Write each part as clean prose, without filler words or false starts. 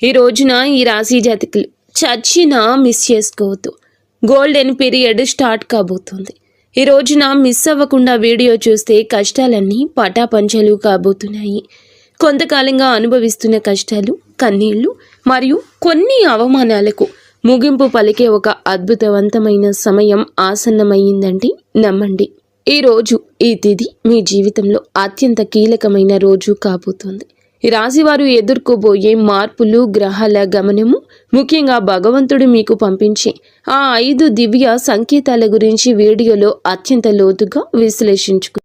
ఈ రోజున ఈ రాశి జాతకులు చచ్చినా మిస్ చేసుకోవద్దు. గోల్డెన్ పీరియడ్ స్టార్ట్ కాబోతుంది. ఈ రోజున మిస్ అవ్వకుండా వీడియో చూస్తే కష్టాలన్నీ పటాపంచలు కాబోతున్నాయి. కొంతకాలంగా అనుభవిస్తున్న కష్టాలు, కన్నీళ్లు మరియు కొన్ని అవమానాలకు ముగింపు పలికే ఒక అద్భుతవంతమైన సమయం ఆసన్నమయ్యిందంటే నమ్మండి. ఈ రోజు, ఈ తిథి మీ జీవితంలో అత్యంత కీలకమైన రోజు కాబోతోంది. ఈ రాశివారు ఎదుర్కోబోయే మార్పులు, గ్రహాల గమనము, ముఖ్యంగా భగవంతుడు మీకు పంపించే ఆ 5 దివ్య సంకేతాల గురించి వీడియోలో అత్యంత లోతుగా విశ్లేషించుకు.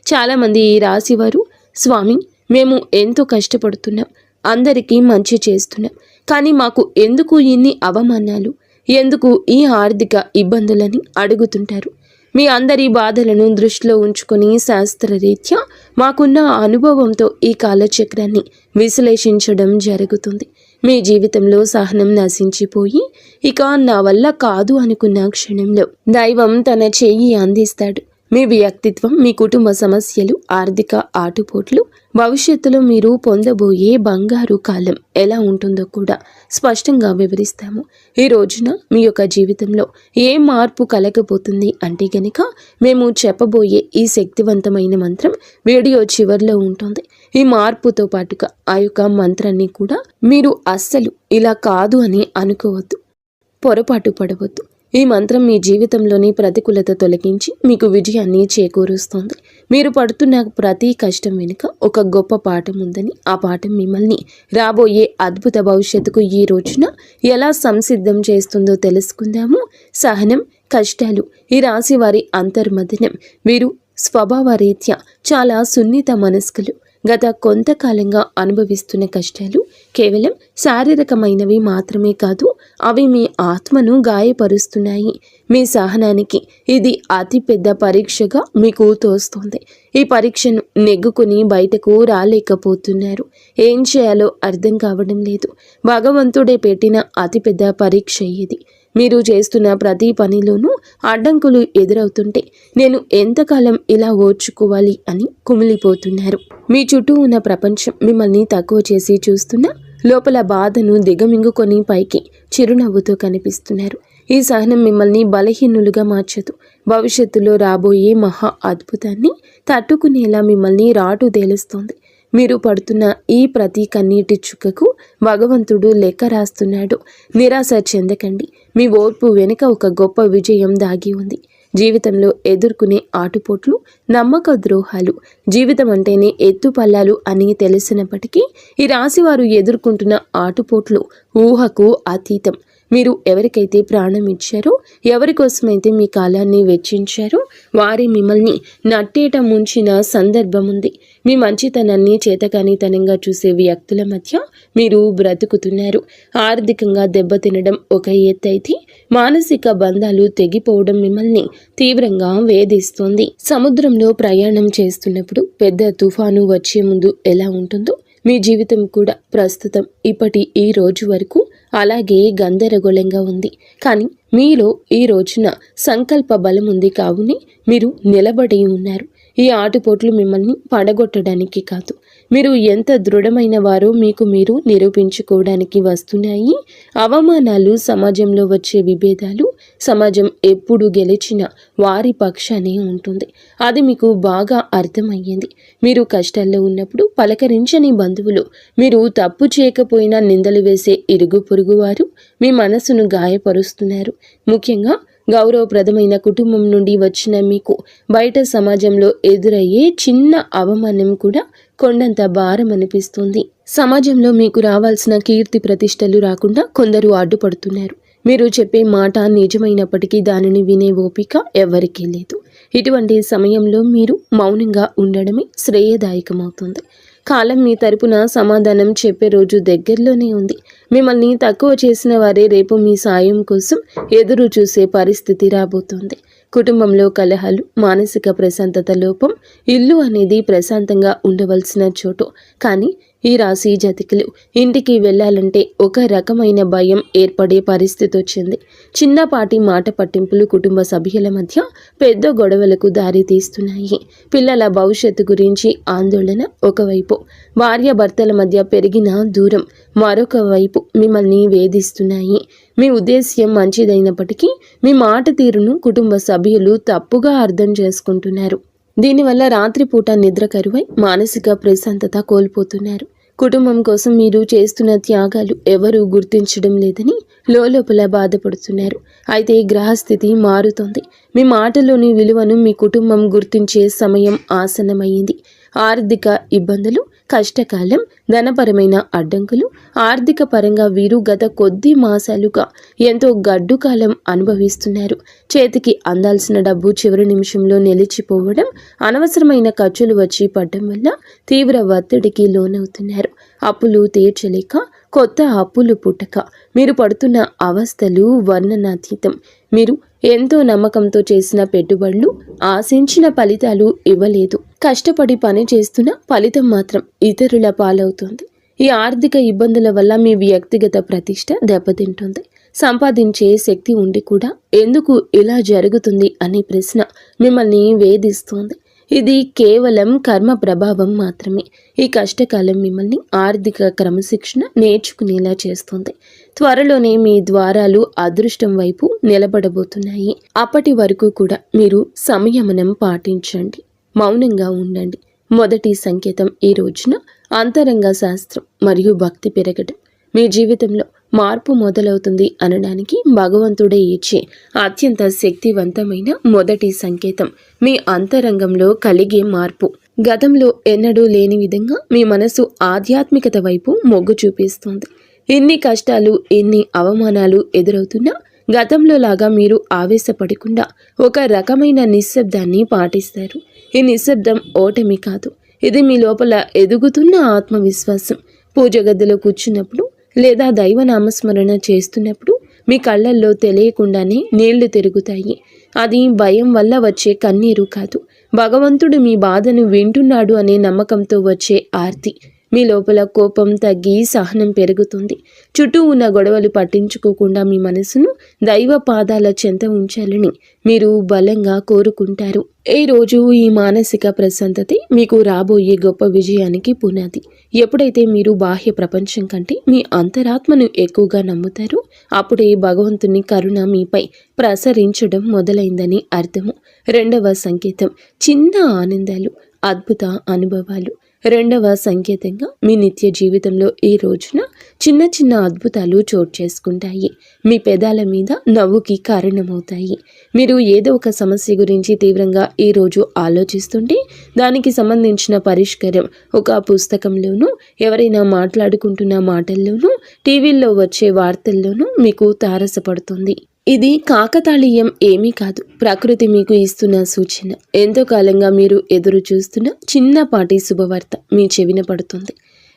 చాలామంది ఈ రాశివారు, స్వామి మేము ఎంతో కష్టపడుతున్నాం, అందరికీ మంచి చేస్తున్నాం, కానీ మాకు ఎందుకు ఇన్ని అవమానాలు, ఎందుకు ఈ ఆర్థిక ఇబ్బందులని అడుగుతుంటారు. మీ అందరి బాధలను దృష్టిలో ఉంచుకొని శాస్త్రరీత్యా మాకున్న అనుభవంతో ఈ కాలచక్రాన్ని విశ్లేషించడం జరుగుతుంది. మీ జీవితంలో సహనం నశించిపోయి ఇక నా వల్ల కాదు అనుకున్న క్షణంలో దైవం తన చెయ్యి అందిస్తాడు. మీ వ్యక్తిత్వం, మీ కుటుంబ సమస్యలు, ఆర్థిక ఆటుపోట్లు, భవిష్యత్తులో మీరు పొందబోయే బంగారు కాలం ఎలా ఉంటుందో కూడా స్పష్టంగా వివరిస్తాము. ఈ రోజున మీ యొక్క జీవితంలో ఏ మార్పు కలగబోతుంది అంటే గనక మేము చెప్పబోయే ఈ శక్తివంతమైన మంత్రం వీడియో చివరిలో ఉంటుంది. ఈ మార్పుతో పాటుగా ఆ యొక్క మంత్రాన్ని కూడా మీరు అస్సలు ఇలా కాదు అని అనుకోవద్దు, పొరపాటు పడవద్దు. ఈ మంత్రం మీ జీవితంలోని ప్రతికూలత తొలగించి మీకు విజయాన్ని చేకూరుస్తుంది. మీరు పడుతున్న ప్రతి కష్టం వెనుక ఒక గొప్ప పాఠం ఉందని, ఆ పాఠం మిమ్మల్ని రాబోయే అద్భుత భవిష్యత్తుకు ఈ రోజున ఎలా సంసిద్ధం చేస్తుందో తెలుసుకుందాము. సహనం, కష్టాలు ఈ రాశి వారి అంతర్మథనం. వీరు స్వభావరీత్యా చాలా సున్నిత మనస్కులు. గత కొంతకాలంగా అనుభవిస్తున్న కష్టాలు కేవలం శారీరకమైనవి మాత్రమే కాదు, అవి మీ ఆత్మను గాయపరుస్తున్నాయి. మీ సహనానికి ఇది అతిపెద్ద పరీక్షగా మీకు తోస్తుంది. ఈ పరీక్షను నెగ్గుకుని బయటకు రాలేకపోతున్నారు. ఏం చేయాలో అర్థం కావడం లేదు. భగవంతుడే పెట్టిన అతిపెద్ద పరీక్ష ఇది. మీరు చేస్తున్న ప్రతి పనిలోనూ అడ్డంకులు ఎదురవుతుంటే నేను ఎంతకాలం ఇలా ఓర్చుకోవాలి అని కుమిలిపోతున్నారు. మీ చుట్టూ ఉన్న ప్రపంచం మిమ్మల్ని తక్కువ చేసి చూస్తున్నా లోపల బాధను దిగమింగుకొని పైకి చిరునవ్వుతో కనిపిస్తున్నారు. ఈ సహనం మిమ్మల్ని బలహీనులుగా మార్చదు. భవిష్యత్తులో రాబోయే మహా అద్భుతాన్ని తట్టుకునేలా మిమ్మల్ని రాటు తేలుస్తోంది. మీరు పడుతున్న ఈ ప్రతి కన్నీటి చుక్కకు భగవంతుడు లెక్క రాస్తున్నాడు. నిరాశ చెందకండి. మీ ఓర్పు వెనుక ఒక గొప్ప విజయం దాగి ఉంది. జీవితంలో ఎదుర్కొనే ఆటుపోట్లు, నమ్మక ద్రోహాలు, జీవితం అంటేనే ఎత్తుపల్లాలు అని తెలిసినప్పటికీ ఈ రాశివారు ఎదుర్కొంటున్న ఆటుపోట్లు ఊహకు అతీతం. మీరు ఎవరికైతే ప్రాణం ఇచ్చారో, ఎవరి కోసమైతే మీ కాలాన్ని వెచ్చించారో వారి మిమ్మల్ని నట్టేట ముంచిన సందర్భం ఉంది. మీ మంచితనాన్ని చేతకానితనంగా చూసే వ్యక్తుల మధ్య మీరు బ్రతుకుతున్నారు. ఆర్థికంగా దెబ్బతినడం ఒక ఎత్తైతే మానసిక బంధాలు తెగిపోవడం మిమ్మల్ని తీవ్రంగా వేధిస్తుంది. సముద్రంలో ప్రయాణం చేస్తున్నప్పుడు పెద్ద తుఫాను వచ్చే ముందు ఎలా ఉంటుందో మీ జీవితం కూడా ప్రస్తుతం ఇప్పటి ఈ రోజు వరకు అలాగే గందరగోళంగా ఉంది. కానీ మీలో ఈ రోజున సంకల్ప బలం ఉంది. కావునే మీరు నిలబడి ఉన్నారు. ఈ ఆటుపోట్లు మిమ్మల్ని పడగొట్టడానికి కాదు, మీరు ఎంత దృఢమైన వారో మీకు మీరు నిరూపించుకోవడానికి వస్తున్నాయి. అవమానాలు, సమాజంలో వచ్చే విభేదాలు, సమాజం ఎప్పుడు గెలిచిన వారి పక్షానే ఉంటుంది. అది మీకు బాగా అర్థమయ్యింది. మీరు కష్టాల్లో ఉన్నప్పుడు పలకరించని బంధువులు, మీరు తప్పు చేయకపోయినా నిందలు వేసే ఇరుగు పొరుగు వారు మీ మనసును గాయపరుస్తున్నారు. ముఖ్యంగా గౌరవప్రదమైన కుటుంబం నుండి వచ్చిన మీకు బయట సమాజంలో ఎదురయ్యే చిన్న అవమానం కూడా కొండంత భారం అనిపిస్తుంది. సమాజంలో మీకు రావాల్సిన కీర్తి ప్రతిష్టలు రాకుండా కొందరు అడ్డుపడుతున్నారు. మీరు చెప్పే మాట నిజమైనప్పటికీ దానిని వినే ఓపిక ఎవరికీ లేదు. ఇటువంటి సమయంలో మీరు మౌనంగా ఉండడమే శ్రేయదాయకమవుతుంది. కాలం మీ తరపున సమాధానం చెప్పే రోజు దగ్గరలోనే ఉంది. మిమ్మల్ని తక్కువ చేసిన వారే రేపు మీ సాయం కోసం ఎదురు చూసే పరిస్థితి రాబోతోంది. కుటుంబంలో కలహాలు, మానసిక ప్రశాంతత లోపం. ఇల్లు అనేది ప్రశాంతంగా ఉండవలసిన చోటు, కానీ ఈ రాశి జాతకులు ఇంటికి వెళ్ళాలంటే ఒక రకమైన భయం ఏర్పడే పరిస్థితి వచ్చింది. చిన్నపాటి మాట పట్టింపులు కుటుంబ సభ్యుల మధ్య పెద్ద గొడవలకు దారి తీస్తున్నాయి. పిల్లల భవిష్యత్తు గురించి ఆందోళన ఒకవైపు, భార్యాభర్తల మధ్య పెరిగిన దూరం మరొక వైపు మిమ్మల్ని వేధిస్తున్నాయి. మీ ఉద్దేశ్యం మంచిదైనప్పటికీ మీ మాట తీరును కుటుంబ సభ్యులు తప్పుగా అర్థం చేసుకుంటున్నారు. దీనివల్ల రాత్రిపూట నిద్ర కరువై మానసిక ప్రశాంతత కోల్పోతున్నారు. కుటుంబం కోసం మీరు చేస్తున్న త్యాగాలు ఎవరూ గుర్తించడం లేదని లోపల బాధపడుతున్నారు. అయితే గ్రహస్థితి మారుతోంది. మీ మాటలోని విలువను మీ కుటుంబం గుర్తించే సమయం ఆసన్నమైంది. ఆర్థిక ఇబ్బందులు, కష్టకాలం, ధనపరమైన అడ్డంకులు, ఆర్థిక పరంగా వీరు గత కొద్ది మాసాలుగా ఎంతో గడ్డు కాలం అనుభవిస్తున్నారు. చేతికి అందాల్సిన డబ్బు చివరి నిమిషంలో నిలిచిపోవడం, అనవసరమైన ఖర్చులు వచ్చి పడడం వల్ల తీవ్ర ఒత్తిడికి లోనవుతున్నారు. అప్పులు తీర్చలేక కొత్త అప్పులు పుట్టక మీరు పడుతున్న అవస్థలు వర్ణనాతీతం. మీరు ఎంతో నమ్మకంతో చేసిన పెట్టుబడులు ఆశించిన ఫలితాలు ఇవ్వలేదు. కష్టపడి పని చేస్తున్న ఫలితం మాత్రం ఇతరుల పాలవుతుంది. ఈ ఆర్థిక ఇబ్బందుల వల్ల మీ వ్యక్తిగత ప్రతిష్ట దెబ్బతింటుంది. సంపాదించే శక్తి ఉండి కూడా ఎందుకు ఇలా జరుగుతుంది అనే ప్రశ్న మిమ్మల్ని వేధిస్తోంది. ఇది కేవలం కర్మ ప్రభావం మాత్రమే. ఈ కష్టకాలం మిమ్మల్ని ఆర్థిక క్రమశిక్షణ నేర్చుకునేలా చేస్తుంది. త్వరలోనే మీ ద్వారాలు అదృష్టం వైపు నిలబడబోతున్నాయి. అప్పటి వరకు కూడా మీరు సంయమనం పాటించండి, మౌనంగా ఉండండి. మొదటి సంకేతం ఈ రోజున అంతరంగ శాస్త్రం మరియు భక్తి పెరగడం. మీ జీవితంలో మార్పు మొదలవుతుంది అనడానికి భగవంతుడే ఇచ్చే అత్యంత శక్తివంతమైన మొదటి సంకేతం మీ అంతరంగంలో కలిగే మార్పు. గతంలో ఎన్నడూ లేని విధంగా మీ మనసు ఆధ్యాత్మికత వైపు మొగ్గు చూపిస్తోంది. ఎన్ని కష్టాలు, ఎన్ని అవమానాలు ఎదురవుతున్నా గతంలో లాగా మీరు ఆవేశపడకుండా ఒక రకమైన నిశ్శబ్దాన్ని పాటిస్తారు. ఈ నిశ్శబ్దం ఓటమి కాదు, ఇది మీ లోపల ఎదుగుతున్న ఆత్మవిశ్వాసం. పూజ గదిలో కూర్చున్నప్పుడు లేదా దైవ నామస్మరణ చేస్తున్నప్పుడు మీ కళ్ళల్లో తెలియకుండానే నీళ్లు తిరుగుతాయి. అది భయం వల్ల వచ్చే కన్నీరు కాదు, భగవంతుడు మీ బాధను వింటున్నాడు అనే నమ్మకంతో వచ్చే ఆర్తి. మీ లోపల కోపం తగ్గి సహనం పెరుగుతుంది. చుట్టూ ఉన్న గొడవలు పట్టించుకోకుండా మీ మనసును దైవ పాదాల చెంత ఉంచాలని మీరు బలంగా కోరుకుంటారు. ఈ రోజు ఈ మానసిక ప్రశాంతతే మీకు రాబోయే గొప్ప విజయానికి పునాది. ఎప్పుడైతే మీరు బాహ్య ప్రపంచం కంటే మీ అంతరాత్మను ఎక్కువగా నమ్ముతారో అప్పుడే భగవంతుని కరుణ మీపై ప్రసరించడం మొదలైందని అర్థము. రెండవ సంకేతం చిన్న ఆనందాలు, అద్భుత అనుభవాలు. రెండవ సంకేతంగా మీ నిత్య జీవితంలో ఈ రోజున చిన్న చిన్న అద్భుతాలు చోటు చేసుకుంటాయి. మీ పెదాల మీద నవ్వుకి కారణమవుతాయి. మీరు ఏదో ఒక సమస్య గురించి తీవ్రంగా ఈరోజు ఆలోచిస్తుంటే దానికి సంబంధించిన పరిష్కారం ఒక పుస్తకంలోనూ, ఎవరైనా మాట్లాడుకుంటున్న మాటల్లోనూ, టీవీల్లో వచ్చే వార్తల్లోనూ మీకు తారసపడుతుంది. ఇది కాకతాళీయం ఏమీ కాదు, ప్రకృతి మీకు ఇస్తున్న సూచన. ఎంతో కాలంగా మీరు ఎదురు చూస్తున్న చిన్నపాటి శుభవార్త మీ చెవిన పడుతుంది.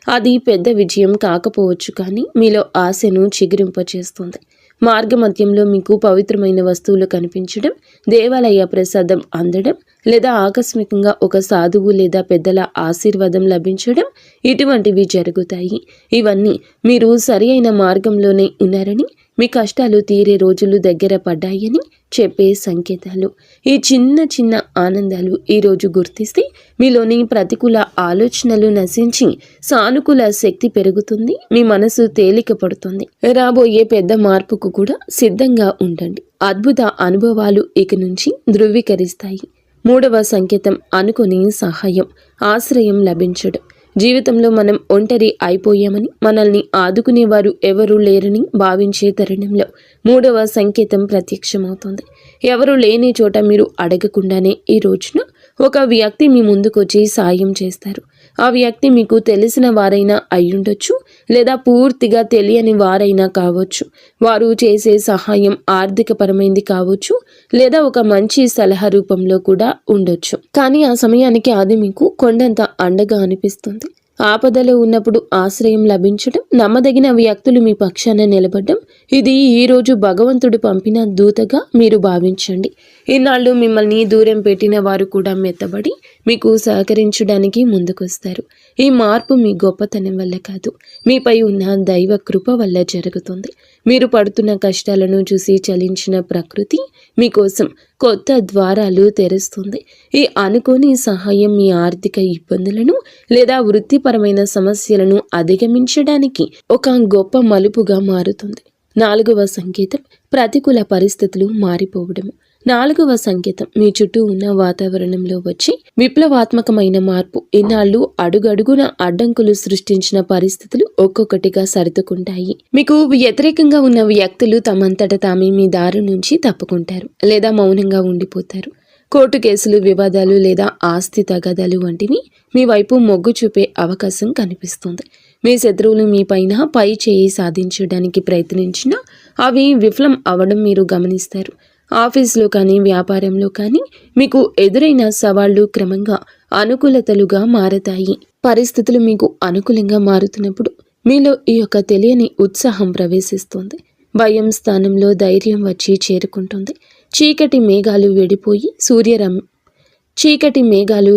అది పెద్ద విజయం కాకపోవచ్చు, కానీ మీలో ఆశను చిగురింపచేస్తుంది. మార్గమధ్యంలో మీకు పవిత్రమైన వస్తువులు కనిపించడం, దేవాలయ ప్రసాదం అందడం, లేదా ఆకస్మికంగా ఒక సాధువు లేదా పెద్దల ఆశీర్వాదం లభించడం, ఇటువంటివి జరుగుతాయి. ఇవన్నీ మీరు సరి అయిన మార్గంలోనే ఉన్నారని, మీ కష్టాలు తీరే రోజులు దగ్గర పడ్డాయని చెప్పే సంకేతాలు. ఈ చిన్న చిన్న ఆనందాలు ఈరోజు గుర్తిస్తే మీలోని ప్రతికూల ఆలోచనలు నశించి సానుకూల శక్తి పెరుగుతుంది. మీ మనసు తేలిక పడుతుంది. రాబోయే పెద్ద మార్పుకు కూడా సిద్ధంగా ఉండండి. అద్భుత అనుభవాలు ఇక నుంచి ధృవీకరిస్తాయి. మూడవ సంకేతం అనుకోని సహాయం, ఆశ్రయం లభించడం. జీవితంలో మనం ఒంటరి అయిపోయామని, మనల్ని ఆదుకునేవారు ఎవరూ లేరని భావించే తరుణంలో మూడవ సంకేతం ప్రత్యక్షమవుతుంది. ఎవరు లేని చోట మీరు అడగకుండానే ఈ రోజున ఒక వ్యక్తి మీ ముందుకొచ్చి సాయం చేస్తారు. ఆ వ్యక్తి మీకు తెలిసిన వారైనా అయ్యుండొచ్చు, లేదా పూర్తిగా తెలియని వారైనా కావచ్చు. వారు చేసే సహాయం ఆర్థికపరమైంది కావచ్చు, లేదా ఒక మంచి సలహా రూపంలో కూడా ఉండొచ్చు. కానీ ఆ సమయానికి అది మీకు కొండంత అండగా అనిపిస్తుంది. ఆపదలో ఉన్నప్పుడు ఆశ్రయం లభించడం, నమ్మదగిన వ్యక్తులు మీ పక్షాన నిలబడడం, ఇది ఈరోజు భగవంతుడు పంపిన దూతగా మీరు భావించండి. ఇన్నాళ్ళు మిమ్మల్ని దూరం పెట్టిన వారు కూడా మెత్తబడి మీకు సహకరించడానికి ముందుకొస్తారు. ఈ మార్పు మీ గొప్పతనం వల్ల కాదు, మీపై ఉన్న దైవ కృప వల్ల జరుగుతుంది. మీరు పడుతున్న కష్టాలను చూసి చలించిన ప్రకృతి మీకోసం కొత్త ద్వారాలు తెరుస్తుంది. ఈ అనుకోని సహాయం మీ ఆర్థిక ఇబ్బందులను లేదా వృత్తిపరమైన సమస్యలను అధిగమించడానికి ఒక గొప్ప మలుపుగా మారుతుంది. 4వ సంకేతం ప్రతికూల పరిస్థితులు మారిపోవడము. 4వ సంకేతం మీ చుట్టూ ఉన్న వాతావరణంలో వచ్చి విప్లవాత్మకమైన మార్పు. ఇన్నాళ్ళు అడుగడుగున అడ్డంకులు సృష్టించిన పరిస్థితులు ఒక్కొక్కటిగా సర్దుకుంటాయి. మీకు వ్యతిరేకంగా ఉన్న వ్యక్తులు తమంతట తామే మీ దారి నుంచి తప్పుకుంటారు లేదా మౌనంగా ఉండిపోతారు. కోర్టు కేసులు, వివాదాలు లేదా ఆస్తి తగాదాలు వంటివి మీ వైపు మొగ్గు చూపే అవకాశం కనిపిస్తుంది. మీ శత్రువులు మీ పైన పై చేయి సాధించడానికి ప్రయత్నించినా అవి విఫలం అవ్వడం మీరు గమనిస్తారు. ఆఫీసులో కానీ వ్యాపారంలో కానీ మీకు ఎదురైన సవాళ్లు క్రమంగా అనుకూలతలుగా మారతాయి. పరిస్థితులు మీకు అనుకూలంగా మారుతున్నప్పుడు మీలో ఈ యొక్క తెలియని ఉత్సాహం ప్రవేశిస్తుంది. భయం స్థానంలో ధైర్యం వచ్చి చేరుకుంటుంది. చీకటి మేఘాలు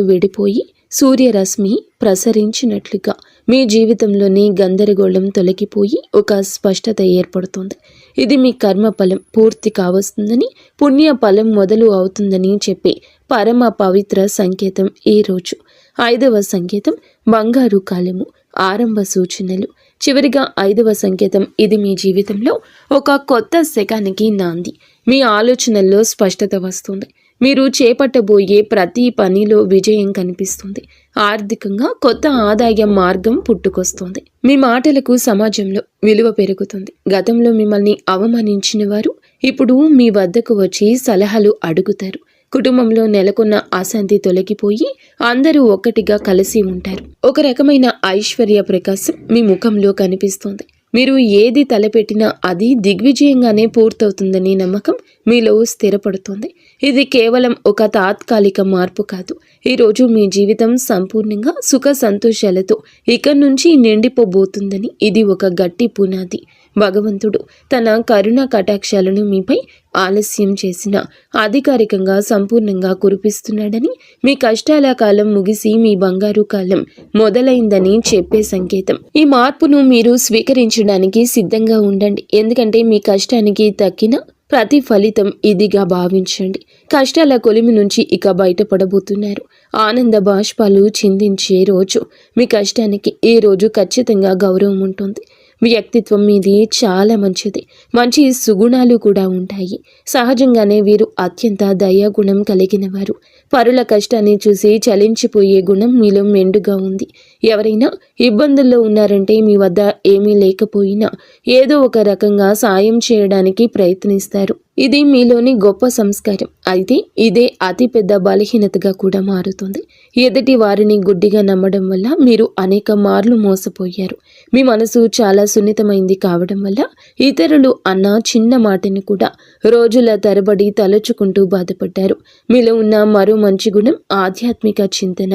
విడిపోయి సూర్యరశ్మి ప్రసరించినట్లుగా మీ జీవితంలోని గందరగోళం తొలగిపోయి ఒక స్పష్టత ఏర్పడుతుంది. ఇది మీ కర్మ ఫలం పూర్తి కావస్తుందని, పుణ్య ఫలం మొదలు అవుతుందని చెప్పే పరమ పవిత్ర సంకేతం ఈరోజు. 5వ సంకేతం బంగారు కాలము, ఆరంభ సూచనలు. చివరిగా 5వ సంకేతం, ఇది మీ జీవితంలో ఒక కొత్త శకానికి నాంది. మీ ఆలోచనల్లో స్పష్టత వస్తుంది. మీరు చేపట్టబోయే ప్రతి పనిలో విజయం కనిపిస్తుంది. ఆర్థికంగా కొత్త ఆదాయ మార్గం పుట్టుకొస్తుంది. మీ మాటలకు సమాజంలో విలువ పెరుగుతుంది. గతంలో మిమ్మల్ని అవమానించిన వారు ఇప్పుడు మీ వద్దకు వచ్చి సలహాలు అడుగుతారు. కుటుంబంలో నెలకొన్న అశాంతి తొలగిపోయి అందరూ ఒక్కటిగా కలిసి ఉంటారు. ఒక రకమైన ఐశ్వర్య ప్రకాశం మీ ముఖంలో కనిపిస్తుంది. మీరు ఏది తలపెట్టినా అది దిగ్విజయంగానే పూర్తవుతుందని నమ్మకం మీలో స్థిరపడుతుంది. ఇది కేవలం ఒక తాత్కాలిక మార్పు కాదు. ఈరోజు మీ జీవితం సంపూర్ణంగా సుఖ సంతోషాలతో ఇక్కడి నుంచి నిండిపోబోతుందని ఇది ఒక గట్టి పునాది. భగవంతుడు తన కరుణ కటాక్షాలను మీపై ఆలస్యం చేసిన అధికారికంగా సంపూర్ణంగా కురిపిస్తున్నాడని, మీ కష్టాల కాలం ముగిసి మీ బంగారు కాలం మొదలైందని చెప్పే సంకేతం. ఈ మార్పును మీరు స్వీకరించడానికి సిద్ధంగా ఉండండి. ఎందుకంటే మీ కష్టానికి తక్కిన ప్రతి ఫలితం ఇదిగా భావించండి. కష్టాల కొలిమి నుంచి ఇక బయటపడబోతున్నారు. ఆనంద బాష్పాలు చిందించే రోజు. మీ కష్టానికి ఈ రోజు ఖచ్చితంగా గౌరవం ఉంటుంది. వ్యక్తిత్వం మీది చాలా మంచిది. మంచి సుగుణాలు కూడా ఉంటాయి. సహజంగానే వీరు అత్యంత దయాగుణం కలిగిన వారు. పరుల కష్టాన్ని చూసి చలించిపోయే గుణం మీలో మెండుగా ఉంది. ఎవరైనా ఇబ్బందుల్లో ఉన్నారంటే మీ వద్ద ఏమీ లేకపోయినా ఏదో ఒక రకంగా సాయం చేయడానికి ప్రయత్నిస్తారు. ఇది మీలోని గొప్ప సంస్కారం. అయితే ఇదే అతిపెద్ద బలహీనతగా కూడా మారుతుంది. ఎదుటి వారిని గుడ్డిగా నమ్మడం వల్ల మీరు అనేక మార్లు మోసపోయారు. మీ మనసు చాలా సున్నితమైంది కావడం వల్ల ఇతరులు అన్న చిన్న మాటని కూడా రోజుల తరబడి తలుచుకుంటూ బాధపడ్డారు. మీలో ఉన్న మరో మంచి గుణం ఆధ్యాత్మిక చింతన.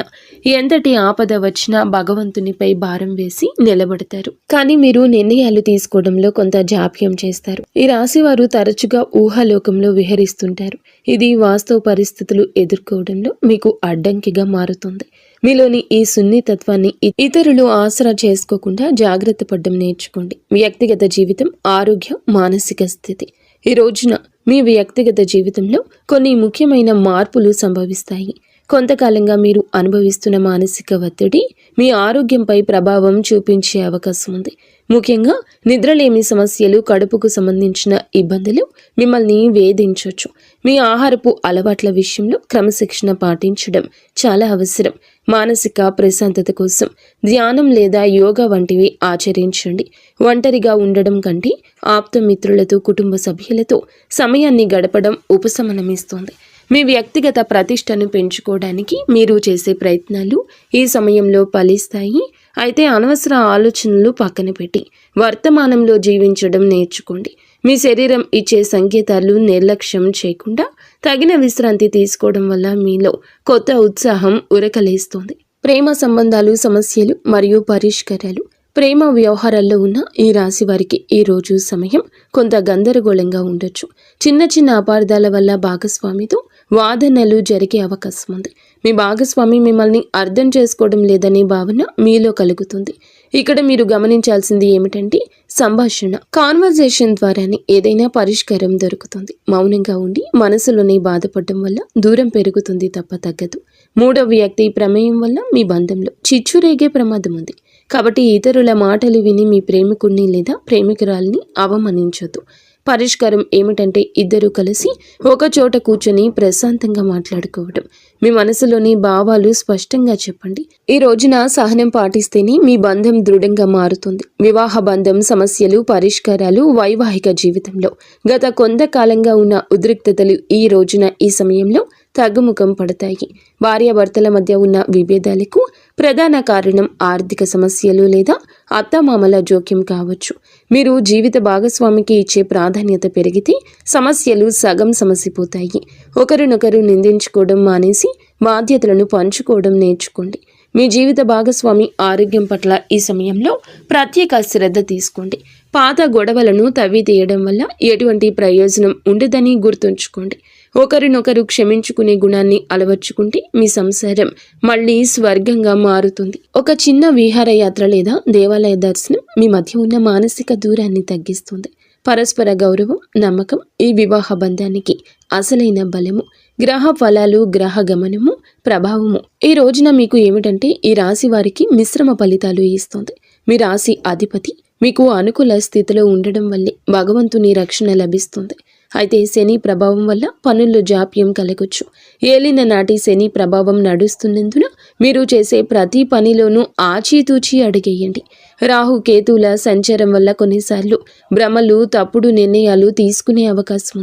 ఎంతటి ఆపద వచ్చినా భగవంతునిపై భారం వేసి నిలబడతారు. కానీ మీరు నిర్ణయాలు తీసుకోవడంలో కొంత జాప్యం చేస్తారు. ఈ రాశి వారు తరచుగా ఊహాలోకంలో విహరిస్తుంటారు. ఇది వాస్తవ పరిస్థితులు ఎదుర్కోవడంలో మీకు అడ్డంకిగా మారుతుంది. మీలోని ఈ సున్నితత్వాన్ని ఇతరులు ఆసరా చేసుకోకుండా జాగ్రత్త పడడం నేర్చుకోండి. వ్యక్తిగత జీవితం, ఆరోగ్యం, మానసిక స్థితి. ఈ రోజున మీ వ్యక్తిగత జీవితంలో కొన్ని ముఖ్యమైన మార్పులు సంభవిస్తాయి. కొంతకాలంగా మీరు అనుభవిస్తున్న మానసిక ఒత్తిడి మీ ఆరోగ్యంపై ప్రభావం చూపించే అవకాశం ఉంది. ముఖ్యంగా నిద్రలేమి సమస్యలు, కడుపుకు సంబంధించిన ఇబ్బందులు మిమ్మల్ని వేధించవచ్చు. మీ ఆహారపు అలవాట్ల విషయంలో క్రమశిక్షణ పాటించడం చాలా అవసరం. మానసిక ప్రశాంతత కోసం ధ్యానం లేదా యోగా వంటివి ఆచరించండి. ఒంటరిగా ఉండడం కంటే ఆప్తమిత్రులతో, కుటుంబ సభ్యులతో సమయాన్ని గడపడం ఉపశమనమిస్తుంది. మీ వ్యక్తిగత ప్రతిష్టను పెంచుకోవడానికి మీరు చేసే ప్రయత్నాలు ఈ సమయంలో ఫలిస్తాయి. అయితే అనవసర ఆలోచనలు పక్కన పెట్టి వర్తమానంలో జీవించడం నేర్చుకోండి. మీ శరీరం ఇచ్చే సంకేతాలు నిర్లక్ష్యం చేయకుండా తగిన విశ్రాంతి తీసుకోవడం వల్ల మీలో కొత్త ఉత్సాహం ఉరకలేస్తుంది. ప్రేమ సంబంధాలు, సమస్యలు మరియు పరిష్కారాలు. ప్రేమ వ్యవహారాల్లో ఉన్న ఈ రాశి వారికి ఈ రోజు సమయం కొంత గందరగోళంగా ఉండొచ్చు. చిన్న చిన్న అపార్థాల వల్ల భాగస్వామితో వాదనలు జరిగే అవకాశం ఉంది. మీ భాగస్వామి మిమ్మల్ని అర్థం చేసుకోవడం లేదనే భావన మీలో కలుగుతుంది. ఇక్కడ మీరు గమనించాల్సింది ఏమిటంటే సంభాషణ, కాన్వర్జేషన్ ద్వారానే ఏదైనా పరిష్కారం దొరుకుతుంది. మౌనంగా ఉండి మనసులోనే బాధపడడం వల్ల దూరం పెరుగుతుంది తప్ప తగ్గదు. మూడవ వ్యక్తి ప్రమేయం వల్ల మీ బంధంలో చిచ్చు రేగే ప్రమాదం ఉంది. కాబట్టి ఇతరుల మాటలు విని మీ ప్రేమికుడిని లేదా ప్రేమికురాల్ని అవమానించొద్దు. పరిష్కారం ఏమిటంటే ఇద్దరూ కలిసి ఒక చోట కూర్చొని ప్రశాంతంగా మాట్లాడుకోవడం. మీ మనసులోని భావాలు స్పష్టంగా చెప్పండి. ఈ రోజున సహనం పాటిస్తేనే మీ బంధం దృఢంగా మారుతుంది. వివాహ బంధం సమస్యలు, పరిష్కారాలు, వైవాహిక జీవితంలో గత కొంతకాలంగా ఉన్న ఉద్రిక్తతలు ఈ రోజున ఈ సమయంలో తగ్గుముఖం పడతాయి. భార్యాభర్తల మధ్య ఉన్న విభేదాలకు ప్రధాన కారణం ఆర్థిక సమస్యలు లేదా అత్తమామల జోక్యం కావచ్చు. మీరు జీవిత భాగస్వామికి ఇచ్చే ప్రాధాన్యత పెరిగితే సమస్యలు సగం సమసిపోతాయి. ఒకరినొకరు నిందించుకోవడం మానేసి బాధ్యతలను పంచుకోవడం నేర్చుకోండి. మీ జీవిత భాగస్వామి ఆరోగ్యం పట్ల ఈ సమయంలో ప్రత్యేక శ్రద్ధ తీసుకోండి. పాత గొడవలను తవ్వి తీయడం వల్ల ఎటువంటి ప్రయోజనం ఉండదని గుర్తుంచుకోండి. ఒకరినొకరు క్షమించుకునే గుణాన్ని అలవర్చుకుంటే మీ సంసారం మళ్ళీ స్వర్గంగా మారుతుంది. ఒక చిన్న విహారయాత్ర లేదా దేవాలయ దర్శనం మీ మధ్య ఉన్న మానసిక దూరాన్ని తగ్గిస్తుంది. పరస్పర గౌరవం, నమ్మకం ఈ వివాహ బంధానికి అసలైన బలము. గ్రహ ఫలాలు, గ్రహ గమనము, ప్రభావము ఈ రోజున మీకు ఏమిటంటే ఈ రాశి వారికి మిశ్రమ ఫలితాలు ఇస్తుంది. మీ రాశి అధిపతి మీకు అనుకూల స్థితిలో ఉండడం వల్లే భగవంతుని రక్షణ లభిస్తుంది. అయితే శని ప్రభావం వల్ల పనుల్లో జాప్యం కలగొచ్చు. ఏలిన నాటి శని ప్రభావం నడుస్తున్నందున మీరు చేసే ప్రతి పనిలోనూ ఆచితూచి అడిగేయండి. రాహు కేతువుల సంచారం వల్ల కొన్నిసార్లు భ్రమలు, తప్పుడు నిర్ణయాలు తీసుకునే అవకాశం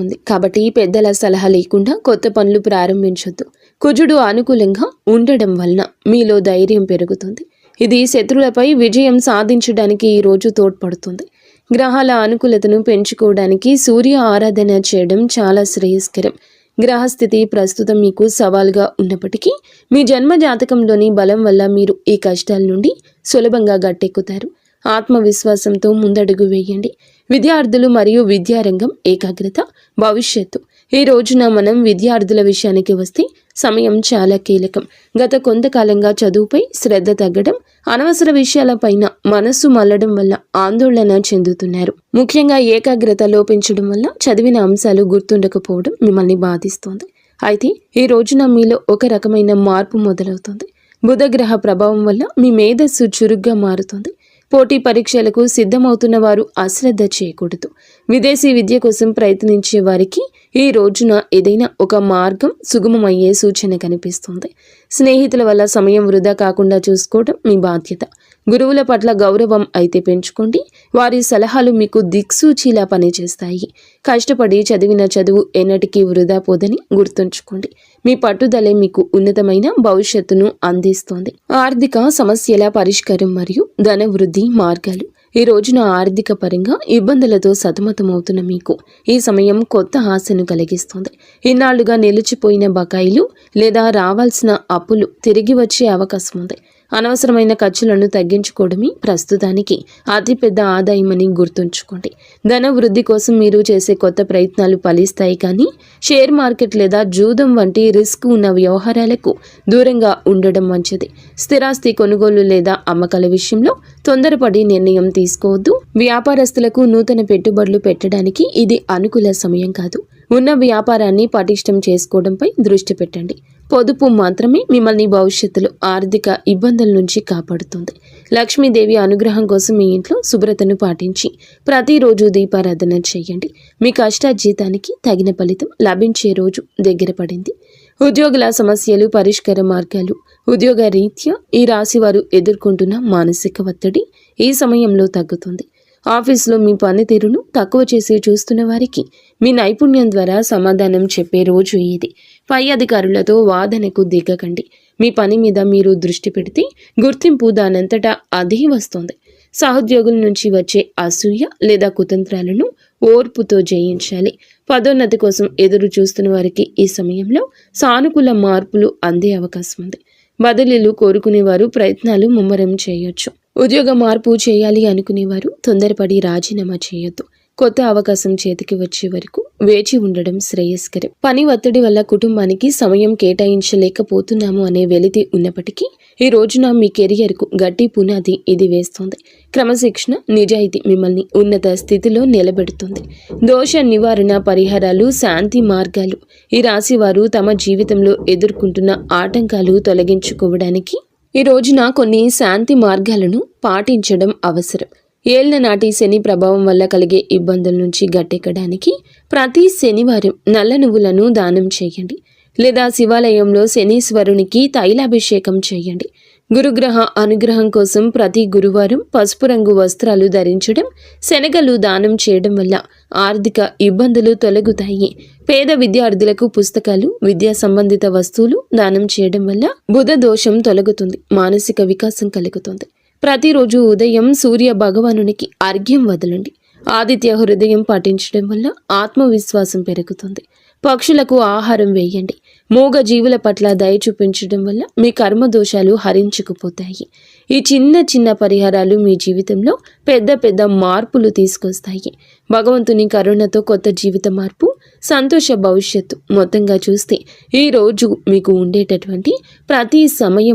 ఉంది. కాబట్టి పెద్దల సలహా లేకుండా కొత్త పనులు ప్రారంభించొద్దు. కుజుడు అనుకూలంగా ఉండడం వలన మీలో ధైర్యం పెరుగుతుంది. ఇది శత్రువులపై విజయం సాధించడానికి ఈ రోజు తోడ్పడుతుంది. గ్రహాల అనుకూలతను పెంచుకోవడానికి సూర్య ఆరాధన చేయడం చాలా శ్రేయస్కరం. గ్రహస్థితి ప్రస్తుతం మీకు సవాల్గా ఉన్నప్పటికీ మీ జన్మ జాతకంలోని బలం వల్ల మీరు ఈ కష్టాల నుండి సులభంగా గట్టెక్కుతారు. ఆత్మవిశ్వాసంతో ముందడుగు వేయండి. విద్యార్థులు మరియు విద్యారంగం, ఏకాగ్రత, భవిష్యత్తు ఈ రోజున మనం విద్యార్థుల విషయానికి వస్తే సమయం చాలా కీలకం. గత కొంతకాలంగా చదువుపై శ్రద్ధ తగ్గడం, అనవసర విషయాలపైన మనస్సు మళ్లడం వల్ల ఆందోళన చెందుతున్నారు. ముఖ్యంగా ఏకాగ్రత లోపించడం వల్ల చదివిన అంశాలు గుర్తుండకపోవడం మిమ్మల్ని బాధిస్తోంది. అయితే ఈ రోజున మీలో ఒక రకమైన మార్పు మొదలవుతుంది. బుధగ్రహ ప్రభావం వల్ల మీ మేధస్సు చురుగ్గా మారుతుంది. పోటీ పరీక్షలకు సిద్ధమవుతున్న వారు అశ్రద్ధ చేయకూడదు. విదేశీ విద్య కోసం ప్రయత్నించే వారికి ఈ రోజున ఏదైనా ఒక మార్గం సుగమమయ్యే సూచన కనిపిస్తుంది. స్నేహితుల వల్ల సమయం వృధా కాకుండా చూసుకోవడం మీ బాధ్యత. గురువుల పట్ల గౌరవం అయితే పెంచుకోండి. వారి సలహాలు మీకు దిక్సూచిలా పనిచేస్తాయి. కష్టపడి చదివిన చదువు ఎన్నటికీ వృధా పోదని గుర్తుంచుకోండి. మీ పట్టుదలే మీకు ఉన్నతమైన భవిష్యత్తును అందిస్తోంది. ఆర్థిక సమస్యల పరిష్కారం మరియు ధన వృద్ధి మార్గాలు. ఈ రోజున ఆర్థిక పరంగా ఇబ్బందులతో సతమతమవుతున్న మీకు ఈ సమయం కొత్త ఆశను కలిగిస్తుంది. ఇన్నాళ్లుగా నిలిచిపోయిన బకాయిలు లేదా రావాల్సిన అప్పులు తిరిగి వచ్చే అవకాశం ఉంది. అనవసరమైన ఖర్చులను తగ్గించుకోవడమే ప్రస్తుతానికి అతిపెద్ద ఆదాయమని గుర్తుంచుకోండి. ధన వృద్ధి కోసం మీరు చేసే కొత్త ప్రయత్నాలు ఫలిస్తాయి, కానీ షేర్ మార్కెట్ లేదా జూదం వంటి రిస్క్ ఉన్న వ్యవహారాలకు దూరంగా ఉండడం మంచిది. స్థిరాస్తి కొనుగోలు లేదా అమ్మకాల విషయంలో తొందరపడి నిర్ణయం తీసుకోవద్దు. వ్యాపారస్తులకు నూతన పెట్టుబడులు పెట్టడానికి ఇది అనుకూల సమయం కాదు. ఉన్న వ్యాపారాన్ని పటిష్టం చేసుకోవడంపై దృష్టి పెట్టండి. పొదుపు మాత్రమే మిమ్మల్ని భవిష్యత్తులో ఆర్థిక ఇబ్బందుల నుంచి కాపాడుతుంది. లక్ష్మీదేవి అనుగ్రహం కోసం మీ ఇంట్లో శుభ్రతను పాటించి ప్రతిరోజు దీపారాధన చేయండి. మీ కష్టార్జితానికి తగిన ఫలితం లభించే రోజు దగ్గర పడింది. ఉద్యోగుల సమస్యలు, పరిష్కార మార్గాలు. ఉద్యోగ రీత్యా ఈ రాశి వారు ఎదుర్కొంటున్న మానసిక ఒత్తిడి ఈ సమయంలో తగ్గుతుంది. ఆఫీసులో మీ పనితీరును తక్కువ చేసి చూస్తున్న వారికి మీ నైపుణ్యం ద్వారా సమాధానం చెప్పే రోజు ఇది. పై అధికారులతో వాదనకు దిగకండి. మీ పని మీద మీరు దృష్టి పెడితే గుర్తింపు దానంతటా అదే వస్తుంది. సహోద్యోగుల నుంచి వచ్చే అసూయ లేదా కుతంత్రాలను ఓర్పుతో జయించాలి. పదోన్నతి కోసం ఎదురు చూస్తున్న వారికి ఈ సమయంలో సానుకూల మార్పులు అందే అవకాశం ఉంది. బదిలీలు కోరుకునేవారు ప్రయత్నాలు ముమ్మరం చేయొచ్చు. ఉద్యోగ మార్పు చేయాలి అనుకునేవారు తొందరపడి రాజీనామా చేయొద్దు. కొత్త అవకాశం చేతికి వచ్చే వరకు వేచి ఉండడం శ్రేయస్కరం. పని ఒత్తిడి వల్ల కుటుంబానికి సమయం కేటాయించలేకపోతున్నాము అనే వెలితి ఉన్నప్పటికీ ఈ రోజున మీ కెరియర్కు గట్టి పునాది ఇది వేస్తోంది. క్రమశిక్షణ, నిజాయితీ మిమ్మల్ని ఉన్నత స్థితిలో నిలబెడుతుంది. దోష నివారణ పరిహారాలు, శాంతి మార్గాలు. ఈ రాశి వారు తమ జీవితంలో ఎదుర్కొంటున్న ఆటంకాలు తొలగించుకోవడానికి ఈ రోజున కొన్ని శాంతి మార్గాలను పాటించడం అవసరం. ఏళ్ల నాటి శని ప్రభావం వల్ల కలిగే ఇబ్బందుల నుంచి గట్టెక్కడానికి ప్రతి శనివారం నల్ల నువ్వులను దానం చేయండి, లేదా శివాలయంలో శనీశ్వరునికి తైలాభిషేకం చేయండి. గురుగ్రహ అనుగ్రహం కోసం ప్రతి గురువారం పసుపు రంగు వస్త్రాలు ధరించడం, శనగలు దానం చేయడం వల్ల ఆర్థిక ఇబ్బందులు తొలగుతాయి. పేద విద్యార్థులకు పుస్తకాలు, విద్యా సంబంధిత వస్తువులు దానం చేయడం వల్ల బుధ దోషం తొలగుతుంది, మానసిక వికాసం కలుగుతుంది. ప్రతిరోజు ఉదయం సూర్య భగవానునికి అర్ఘ్యం వదలండి. ఆదిత్య హృదయం పాటించడం వల్ల ఆత్మవిశ్వాసం పెరుగుతుంది. పక్షులకు ఆహారం వేయండి. మూగ జీవుల పట్ల దయ చూపించడం వల్ల మీ కర్మ దోషాలు హరించుకుపోతాయి. ఈ చిన్న చిన్న పరిహారాలు మీ జీవితంలో పెద్ద పెద్ద మార్పులు తీసుకొస్తాయి. భగవంతుని కరుణతో కొత్త జీవిత మార్పు, సంతోష భవిష్యత్తు. మొత్తంగా చూస్తే ఈ రోజు మీకు ఉండేటటువంటి ప్రతి సమయం